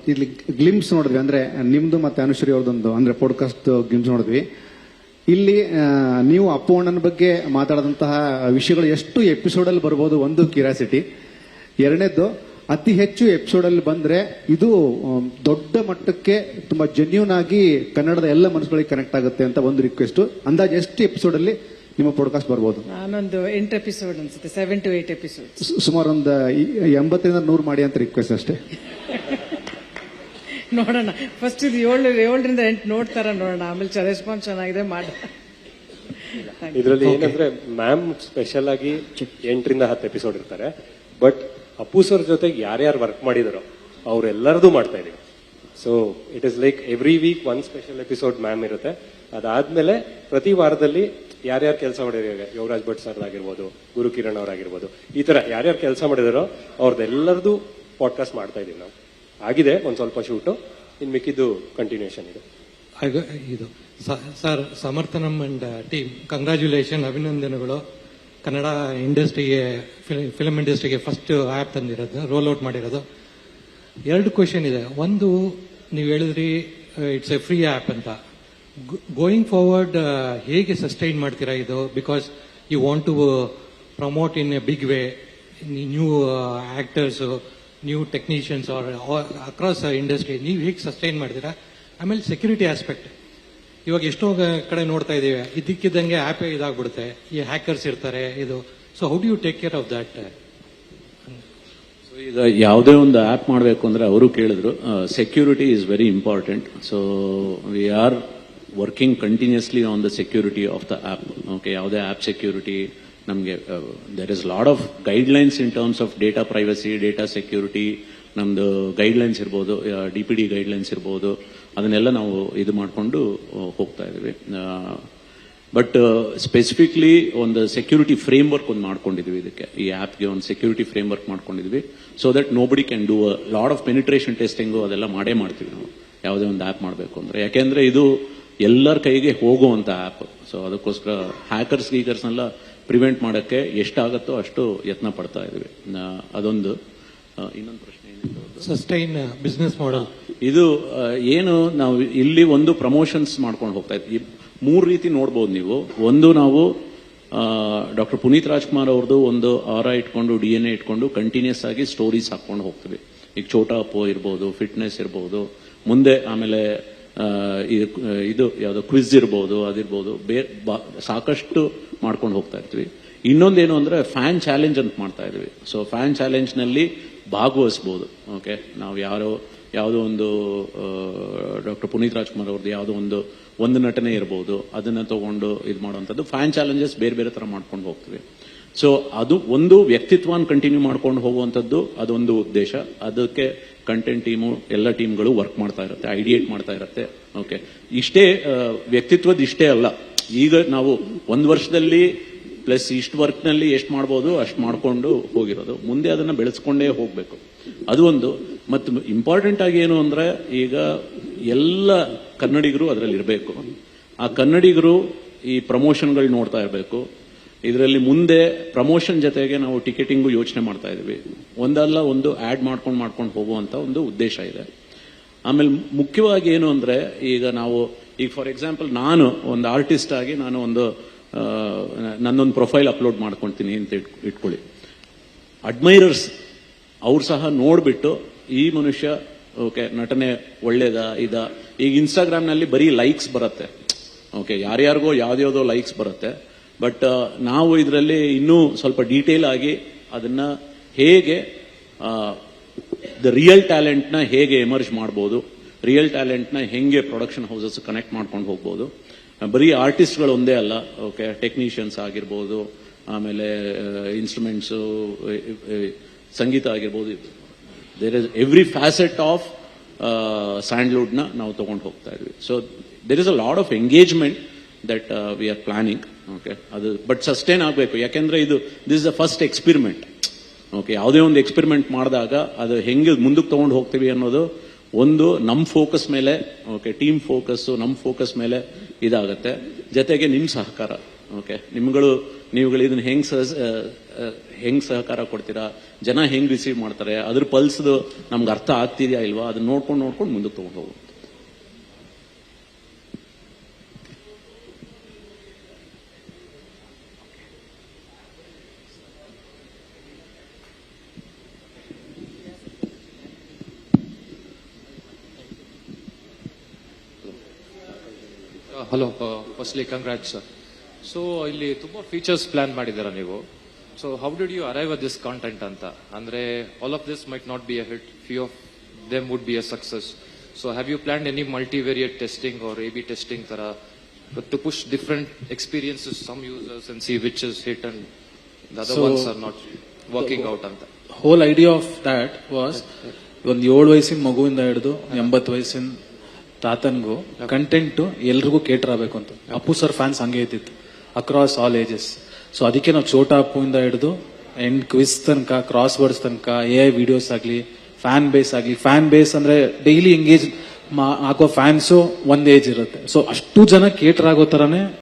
ಇಲ್ಲಿ ಗ್ಲಿಮ್ಸ್ ನೋಡಿದ್ವಿ, ಅಂದ್ರೆ ನಿಮ್ದು ಮತ್ತೆ ಅನುಶ್ರೀ ಅವ್ರದೊಂದು ಅಂದ್ರೆ ಪಾಡ್ಕಾಸ್ಟ್ ಗ್ಲಿಮ್ಸ್ ನೋಡಿದ್ವಿ. ಇಲ್ಲಿ ನೀವು ಅಪ್ಪು ಅಣ್ಣನ ಬಗ್ಗೆ ಮಾತಾಡಿದಂತಹ ವಿಷಯಗಳು ಎಷ್ಟು ಎಪಿಸೋಡ್ ಅಲ್ಲಿ ಬರ್ಬೋದು, ಒಂದು ಕ್ಯೂರಿಯಾಸಿಟಿ. ಎರಡನೇದ್ದು, ಅತಿ ಹೆಚ್ಚು ಎಪಿಸೋಡ್ ಅಲ್ಲಿ ಬಂದ್ರೆ ಇದು ದೊಡ್ಡ ಮಟ್ಟಕ್ಕೆ ತುಂಬಾ ಜೆನ್ಯೂನ್ ಆಗಿ ಕನ್ನಡದ ಎಲ್ಲ ಮನಸ್ಸುಗಳಿಗೆ ಕನೆಕ್ಟ್ ಆಗುತ್ತೆ ಅಂತ ಒಂದು ರಿಕ್ವೆಸ್ಟ್. ಅಂದಾಜು ಎಷ್ಟು ಎಪಿಸೋಡ್ ಅಲ್ಲಿ ನಿಮ್ಮ ಪಾಡ್ಕಾಸ್ಟ್ ಬರ್ಬೋದು? ನಾನೊಂದು 8 ಎಪಿಸೋಡ್ ಅನ್ಸುತ್ತೆ, 7 to 8 ಎಪಿಸೋಡ್. ಸುಮಾರು ಒಂದು 80-100 ಮಾಡಿ ಅಂತ ರಿಕ್ವೆಸ್ಟ್ ಅಷ್ಟೇ. ನೋಡೋಣ, ಫಸ್ಟ್ ಇದು 7ರಿಂದ 8 ನೋಡ್ತಾರ ನೋಡೋಣ, ಆಮೇಲೆ ರೆಸ್ಪಾನ್ಸ್ ಚೆನ್ನಾಗಿದೆ ಮಾಡಿ. ಇದರಲ್ಲಿ ಏನಂದ್ರೆ ಮ್ಯಾಮ್ ಸ್ಪೆಷಲ್ ಆಗಿ 8ರಿಂದ 10 ಎಪಿಸೋಡ್ ಇರ್ತಾರೆ. ಬಟ್ ಅಪ್ಪು ಸರ್ ಜೊತೆಗೆ ಯಾರ್ಯಾರು ವರ್ಕ್ ಮಾಡಿದಾರೋ ಅವ್ರೆಲ್ಲರದು ಮಾಡ್ತಾ ಇದೀವಿ. So it is like every week 1 special episode ma'am ಇರುತ್ತೆ. ಅದಾದ್ಮೇಲೆ ಪ್ರತಿ ವಾರದಲ್ಲಿ ಯಾರ್ಯಾರು ಕೆಲಸ ಮಾಡಿದಾರೆ, ಯೋಗರಾಜ್ ಭಟ್ ಸರ್ ಆಗಿರ್ಬೋದು, ಗುರು ಕಿರಣ್ ಅವರಾಗಿರ್ಬೋದು, ಈ ತರ ಯಾರ್ಯಾರು ಕೆಲಸ ಮಾಡಿದಾರೋ ಅವ್ರದ್ದೆಲ್ಲರದು ಪಾಡ್ಕಾಸ್ಟ್ ಮಾಡ್ತಾ ಇದೀವಿ ನಾವು. ಆಗಿದೆ ಒಂದ್ ಸ್ವಲ್ಪ ಶೂಟು, ಇನ್ ಮಿಕ್ಕಿದ್ದು ಕಂಟಿನ್ಯೂಷನ್ ಇದೆ. ಇದು sir, Samarthanam and team, congratulation, ಅಭಿನಂದನೆಗಳು. ಕನ್ನಡ ಇಂಡಸ್ಟ್ರಿಗೆ, ಫಿಲ್ಮ್ ಇಂಡಸ್ಟ್ರಿಗೆ ಫಸ್ಟ್ ಆ್ಯಪ್ ತಂದಿರೋದು, ರೋಲ್ ಔಟ್ ಮಾಡಿರೋದು. 2 ಕ್ವೆಶನ್ ಇದೆ. ಒಂದು, ನೀವು ಹೇಳಿದ್ರಿ ಇಟ್ಸ್ ಎ ಫ್ರೀ ಆ್ಯಪ್ ಅಂತ. ಗೋಯಿಂಗ್ ಫಾರ್ವರ್ಡ್ ಹೇಗೆ ಸಸ್ಟೈನ್ ಮಾಡ್ತೀರಾ ಇದು? Because you want to promote in a big way new actors, new technicians are across industry. ನೀವು ಹೇಗೆ ಸಸ್ಟೈನ್ ಮಾಡ್ತೀರಾ? ಆಮೇಲೆ ಸೆಕ್ಯೂರಿಟಿ ಆಸ್ಪೆಕ್ಟ್, ಇವಾಗ ಎಷ್ಟೋ ಕಡೆ ನೋಡ್ತಾ ಇದ್ದೀವಿ, ಇದಕ್ಕಿದ್ದಂಗೆ ಆ್ಯಪ್ ಇದಾಗ್ಬಿಡುತ್ತೆ, ಈ ಹ್ಯಾಕರ್ಸ್ ಇರ್ತಾರೆ, ಇದು. So how do you take care of that? ಈಗ ಯಾವುದೇ ಒಂದು ಆ್ಯಪ್ ಮಾಡಬೇಕು ಅಂದ್ರೆ ಅವರು ಕೇಳಿದ್ರು, security is very important. So we are working continuously on the security of the app. Okay, ಯಾವುದೇ ಆ್ಯಪ್ ಸೆಕ್ಯೂರಿಟಿ ನಮಗೆ there is lot of guidelines in terms of data privacy, data security. ನಮ್ದು guidelines ಇರ್ಬೋದು, DPD guidelines ಇರ್ಬೋದು, ಅದನ್ನೆಲ್ಲ ನಾವು ಇದು ಮಾಡಿಕೊಂಡು ಹೋಗ್ತಾ ಇದೀವಿ. ಬಟ್ ಸ್ಪೆಸಿಫಿಕ್ಲಿ ಒಂದು ಸೆಕ್ಯೂರಿಟಿ ಫ್ರೇಮ್ ವರ್ಕ್ ಒಂದು ಮಾಡ್ಕೊಂಡಿದ್ವಿ ಇದಕ್ಕೆ, ಈ ಆ್ಯಪ್ಗೆ ಒಂದು ಸೆಕ್ಯೂರಿಟಿ ಫ್ರೇಮ್ ವರ್ಕ್ ಮಾಡ್ಕೊಂಡಿದ್ವಿ. So that nobody can do a lot of penetration testing ಅದೆಲ್ಲ ಮಾಡೇ ಮಾಡ್ತೀವಿ ನಾವು ಯಾವುದೇ ಒಂದು ಆ್ಯಪ್ ಮಾಡಬೇಕು ಅಂದ್ರೆ. ಯಾಕೆಂದ್ರೆ ಇದು ಎಲ್ಲರ ಕೈಗೆ ಹೋಗುವಂತ ಆ್ಯಪ್. ಸೊ ಅದಕ್ಕೋಸ್ಕರ ಹ್ಯಾಕರ್ಸ್ ಗೀಕರ್ಸ್ನೆಲ್ಲ ಪ್ರಿವೆಂಟ್ ಮಾಡೋಕ್ಕೆ ಎಷ್ಟಾಗತ್ತೋ ಅಷ್ಟು ಯತ್ನ ಪಡ್ತಾ ಇದೀವಿ. ಅದೊಂದು. ಇನ್ನೊಂದು ಪ್ರಶ್ನೆ ಏನಿತ್ತು? Sustain business model. ಇದು ಏನು, ನಾವು ಇಲ್ಲಿ ಒಂದು ಪ್ರಮೋಷನ್ಸ್ ಮಾಡ್ಕೊಂಡು ಹೋಗ್ತಾ ಇದ್ವಿ. 3 ರೀತಿ ನೋಡ್ಬೋದು ನೀವು. ಒಂದು, ನಾವು ಡಾಕ್ಟರ್ ಪುನೀತ್ ರಾಜ್ಕುಮಾರ್ ಅವ್ರದ್ದು ಒಂದು ಆರ ಇಟ್ಕೊಂಡು, DNA ಇಟ್ಕೊಂಡು ಕಂಟಿನ್ಯೂಸ್ ಆಗಿ ಸ್ಟೋರೀಸ್ ಹಾಕೊಂಡು ಹೋಗ್ತೀವಿ. ಈಗ ಛೋಟಾ ಅಪ್ಪು ಇರ್ಬೋದು, ಫಿಟ್ನೆಸ್ ಇರ್ಬೋದು, ಮುಂದೆ ಆಮೇಲೆ ಇದು ಯಾವ್ದೋ ಕ್ವಿಜ್ ಇರ್ಬೋದು, ಅದಿರ್ಬೋದು, ಸಾಕಷ್ಟು ಮಾಡ್ಕೊಂಡು ಹೋಗ್ತಾ ಇರ್ತೀವಿ. ಇನ್ನೊಂದೇನು ಅಂದ್ರೆ ಫ್ಯಾನ್ ಚಾಲೆಂಜ್ ಅಂತ ಮಾಡ್ತಾ ಇದೀವಿ. ಸೊ ಫ್ಯಾನ್ ಚಾಲೆಂಜ್ ನಲ್ಲಿ ಭಾಗವಹಿಸಬಹುದು. ಓಕೆ, ನಾವು ಯಾವುದೋ ಒಂದು ಡಾಕ್ಟರ್ ಪುನೀತ್ ರಾಜ್ಕುಮಾರ್ ಅವ್ರದ್ದು ಯಾವುದೋ ಒಂದು ನಟನೆ ಇರಬಹುದು, ಅದನ್ನ ತಗೊಂಡು ಇದು ಮಾಡುವಂಥದ್ದು. ಫ್ಯಾನ್ ಚಾಲೆಂಜಸ್ ಬೇರೆ ಬೇರೆ ತರ ಮಾಡ್ಕೊಂಡು ಹೋಗ್ತೀವಿ. ಸೊ ಅದು ಒಂದು ವ್ಯಕ್ತಿತ್ವನ ಕಂಟಿನ್ಯೂ ಮಾಡ್ಕೊಂಡು ಹೋಗುವಂಥದ್ದು, ಅದೊಂದು ಉದ್ದೇಶ. ಅದಕ್ಕೆ ಕಂಟೆಂಟ್ ಟೀಮು, ಎಲ್ಲ ಟೀಮ್ಗಳು ವರ್ಕ್ ಮಾಡ್ತಾ ಇರುತ್ತೆ, ಐಡಿಯೇಟ್ ಮಾಡ್ತಾ ಇರುತ್ತೆ. ಓಕೆ, ಇಷ್ಟೇ ವ್ಯಕ್ತಿತ್ವದ ಇಷ್ಟೇ ಅಲ್ಲ. ಈಗ ನಾವು 1 ವರ್ಷದಲ್ಲಿ ಪ್ಲಸ್ ಇಷ್ಟು ವರ್ಕ್ ನಲ್ಲಿ ಎಷ್ಟು ಮಾಡ್ಬೋದು ಅಷ್ಟು ಮಾಡ್ಕೊಂಡು ಹೋಗಿರೋದು. ಮುಂದೆ ಅದನ್ನ ಬೆಳೆಸ್ಕೊಂಡೇ ಹೋಗ್ಬೇಕು, ಅದು ಒಂದು. ಮತ್ತು ಇಂಪಾರ್ಟೆಂಟ್ ಆಗಿ ಏನು ಅಂದ್ರೆ, ಈಗ ಎಲ್ಲ ಕನ್ನಡಿಗರು ಅದರಲ್ಲಿ ಇರಬೇಕು. ಆ ಕನ್ನಡಿಗರು ಈ ಪ್ರಮೋಷನ್ಗಳು ನೋಡ್ತಾ ಇರಬೇಕು. ಇದರಲ್ಲಿ ಮುಂದೆ ಪ್ರಮೋಷನ್ ಜೊತೆಗೆ ನಾವು ಟಿಕೆಟಿಂಗು ಯೋಚನೆ ಮಾಡ್ತಾ ಇದೀವಿ. ಒಂದಲ್ಲ ಒಂದು ಆಡ್ ಮಾಡ್ಕೊಂಡು ಹೋಗುವಂತ ಒಂದು ಉದ್ದೇಶ ಇದೆ. ಆಮೇಲೆ ಮುಖ್ಯವಾಗಿ ಏನು ಅಂದ್ರೆ, ಈಗ ಫಾರ್ ಎಕ್ಸಾಂಪಲ್ ನಾನು ಒಂದು ಆರ್ಟಿಸ್ಟ್ ಆಗಿ ನಾನು ನನ್ನೊಂದು ಪ್ರೊಫೈಲ್ ಅಪ್ಲೋಡ್ ಮಾಡ್ಕೊಳ್ತೀನಿ ಅಂತ ಇಟ್ಕೊಳ್ಳಿ. ಅಡ್ಮೈರರ್ಸ್ ಅವ್ರು ಸಹ ನೋಡ್ಬಿಟ್ಟು ಈ ಮನುಷ್ಯ ಓಕೆ ನಟನೆ ಒಳ್ಳೇದಾ ಇದಾ. ಈಗ ಇನ್ಸ್ಟಾಗ್ರಾಮ್ ನಲ್ಲಿ ಬರೀ ಲೈಕ್ಸ್ ಬರುತ್ತೆ. ಓಕೆ, ಯಾರ್ಯಾರಿಗೋ ಯಾವ್ದ್ಯಾವ್ದೋ ಲೈಕ್ಸ್ ಬರುತ್ತೆ. ಬಟ್ ನಾವು ಇದರಲ್ಲಿ ಇನ್ನೂ ಸ್ವಲ್ಪ ಡೀಟೇಲ್ ಆಗಿ ಅದನ್ನ ಹೇಗೆ ದ ರಿಯಲ್ ಟ್ಯಾಲೆಂಟ್ ನ ಹೇಗೆ ಎಮರ್ಜ್ ಮಾಡಬಹುದು, ರಿಯಲ್ ಟ್ಯಾಲೆಂಟ್ ನ ಹೆಂಗೆ ಪ್ರೊಡಕ್ಷನ್ ಹೌಸಸ್ ಕನೆಕ್ಟ್ ಮಾಡ್ಕೊಂಡು ಹೋಗ್ಬೋದು. ಬರೀ ಆರ್ಟಿಸ್ಟ್ಗಳು ಒಂದೇ ಅಲ್ಲ, ಓಕೆ, ಟೆಕ್ನಿಷಿಯನ್ಸ್ ಆಗಿರ್ಬೋದು, ಆಮೇಲೆ ಇನ್ಸ್ಟ್ರೂಮೆಂಟ್ಸ್, ಸಂಗೀತ ಆಗಿರ್ಬೋದು. There is every facet of sandalwood ನ ನಾವು ತಗೊಂಡು ಹೋಗ್ತಾ ಇದ್ವಿ. So there is a lot of engagement that we are planning. Okay, ಅದು ಬಟ್ ಸಸ್ಟೈನ್ ಆಗಬೇಕು. ಯಾಕೆಂದ್ರೆ this is the first experiment. Okay, ಯಾವುದೇ ಒಂದು ಎಕ್ಸ್ಪೆರಿಮೆಂಟ್ ಮಾಡಿದಾಗ ಅದು ಹೆಂಗೆ ಮುಂದಕ್ಕೆ ತಗೊಂಡು ಹೋಗ್ತೀವಿ ಅನ್ನೋದು ಒಂದು ನಮ್ಮ ಫೋಕಸ್ ಮೇಲೆ, ಓಕೆ, ಟೀಮ್ ಫೋಕಸ್ ನಮ್ಮ ಫೋಕಸ್ ಮೇಲೆ ಇದಾಗತ್ತೆ. ಜೊತೆಗೆ ನಿಮ್ಮ ಸಹಕಾರ, ಓಕೆ ನೀವುಗಳು ಇದನ್ನ ಹೆಂಗ್ ಸಹಕಾರ ಕೊಡ್ತೀರಾ, ಜನ ಹೆಂಗ್ ರಿಸೀವ್ ಮಾಡ್ತಾರೆ, ಅದ್ರ ಪಲ್ಸ್ದು ನಮ್ಗೆ ಅರ್ಥ ಆಗ್ತಿದ್ಯಾ ಇಲ್ವಾ, ಅದನ್ನ ನೋಡ್ಕೊಂಡು ಮುಂದಕ್ಕೆ ತಗೊಂಡು ಹೋಗೋದು. Hello, firstly congrats sir. So ಇಲ್ಲಿ ತುಂಬಾ ಫೀಚರ್ಸ್ ಪ್ಲಾನ್ ಮಾಡಿದ್ದೀರಾ ನೀವು. So how did you arrive at this content ಅಂತ? ಅಂದ್ರೆ all of this might not be a hit, few of them would be a success. So have you planned any multivariate testing or A B testing ತರ to push different experiences some users and see which is hit and the other ones are not working out ಅಂತ? Hole idea of that was ಒಂದು 7 ವಯಸ್ಸಿನ ಮಗುವಿಂದ ಹಿಡಿದು 80 ವಯಸ್ಸಿನ ತಾತನ್ಗೂ content ಎಲ್ರಿಗೂ cater ಆಗಬೇಕು ಅಂತ. Appu sir fans ಹಂಗೆ ಇದ್ದಿತ್ತು ಅಕ್ರಾಸ್ ಆಲ್ ಏಜಸ್. ಸೊ ಅದಕ್ಕೆ ನಾವು ಛೋಟಾ ಅಪ್ಪುವಿಂದ ಹಿಡಿದು ಎಂಡ್ ಕ್ವಿಸ್ ತನಕ, ಕ್ರಾಸ್ ವರ್ಡ್ಸ್ ತನಕ, AI ವಿಡಿಯೋಸ್ ಆಗಲಿ, ಫ್ಯಾನ್ ಬೇಸ್ ಅಂದ್ರೆ ಡೈಲಿ ಎಂಗೇಜ್ ಆಗೋ ಫ್ಯಾನ್ಸು ಒಂದ್ ಏಜ್ ಇರುತ್ತೆ. ಸೊ ಅಷ್ಟು ಜನ ಕೇಟರ್ ಆಗೋ ತರನೇ